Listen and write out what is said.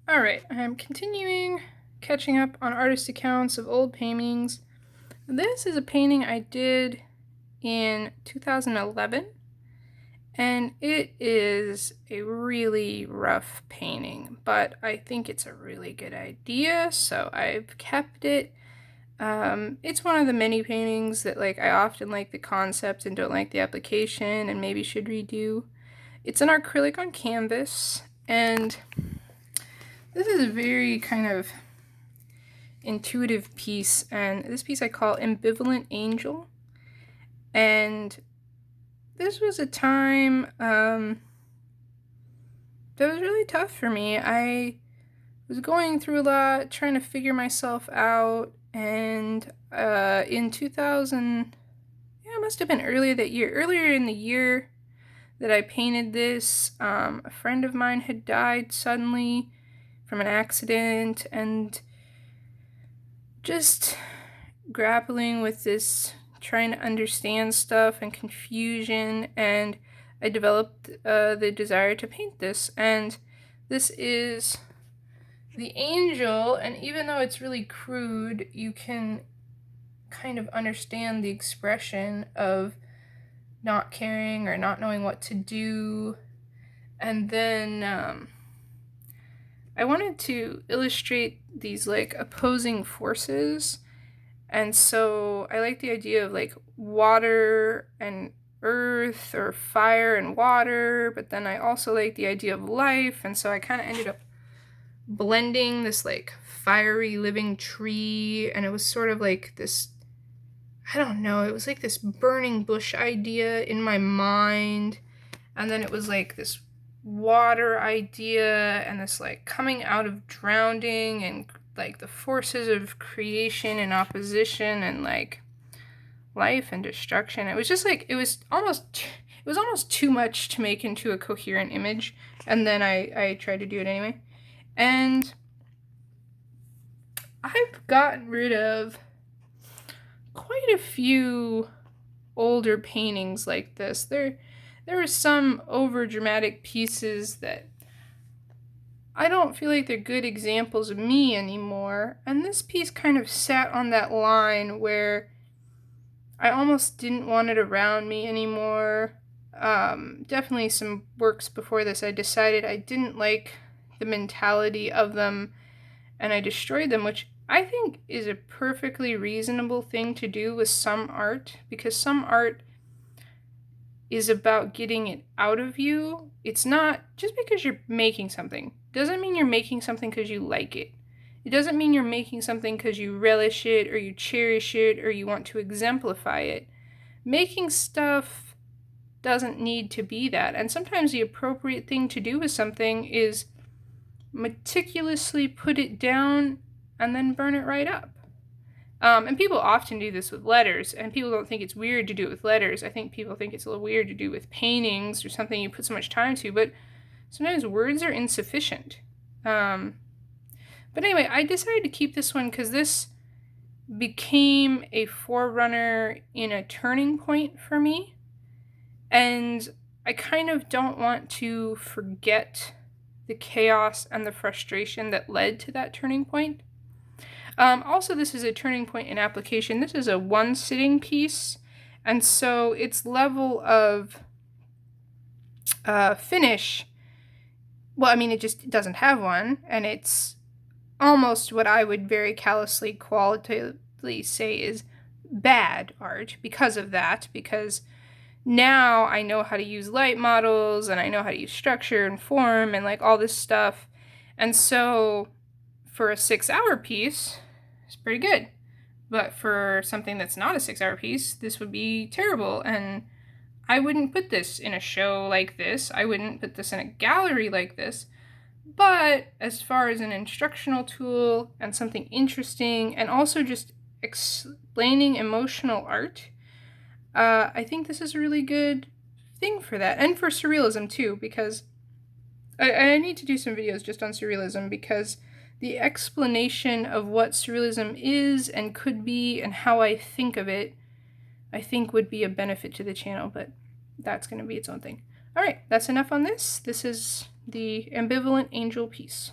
Alright, I'm continuing catching up on artist accounts of old paintings. This is a painting I did in 2011, and it is a really rough painting, but I think it's a really good idea, so I've kept it. It's one of the many paintings that I often like the concept and don't like the application and maybe should redo. It's an acrylic on canvas, and this is a very kind of intuitive piece, and this piece I call Ambivalent Angel. And this was a time that was really tough for me. I was going through a lot, trying to figure myself out, and in 2000, it must have been earlier in the year that I painted this, a friend of mine had died suddenly from an accident, and just grappling with this, trying to understand stuff and confusion, and I developed the desire to paint this. And this is the angel, and even though it's really crude, you can kind of understand the expression of not caring or not knowing what to do. And then I wanted to illustrate these opposing forces, and so I like the idea of water and earth, or fire and water, but then I also like the idea of life, and so I kind of ended up blending this fiery living tree, and it was sort of this, I don't know, it was this burning bush idea in my mind, and then it was this water idea, and this coming out of drowning, and the forces of creation and opposition, and life and destruction. It was just it was almost too much to make into a coherent image, and then I tried to do it anyway. And I've gotten rid of quite a few older paintings like this. There were some over dramatic pieces that I don't feel like they're good examples of me anymore, and this piece kind of sat on that line where I almost didn't want it around me anymore. Definitely some works before this I decided I didn't like the mentality of them, and I destroyed them, which I think is a perfectly reasonable thing to do with some art, because some art is about getting it out of you. It's not just because you're making something doesn't mean you're making something because you like it. It doesn't mean you're making something because you relish it or you cherish it or you want to exemplify it. Making stuff doesn't need to be that. And sometimes the appropriate thing to do with something is meticulously put it down and then burn it right up. And people often do this with letters, and people don't think it's weird to do it with letters. I think people think it's a little weird to do with paintings or something you put so much time to, but sometimes words are insufficient. But anyway, I decided to keep this one because this became a forerunner in a turning point for me, and I kind of don't want to forget the chaos and the frustration that led to that turning point. Also, this is a turning point in application. This is a one-sitting piece, and so its level of finish, well, I mean, it just doesn't have one, and it's almost what I would very callously, qualitatively say is bad art because of that, because now I know how to use light models, and I know how to use structure and form, and all this stuff, and so for a 6-hour piece, it's pretty good. But for something that's not a 6-hour piece, this would be terrible, and I wouldn't put this in a show like this. I wouldn't put this in a gallery like this. But as far as an instructional tool and something interesting, and also just explaining emotional art, I think this is a really good thing for that. And for surrealism too, because I need to do some videos just on surrealism, because the explanation of what surrealism is and could be and how I think of it, I think would be a benefit to the channel, but that's going to be its own thing. All right, that's enough on this. This is the Ambivalent Angel piece.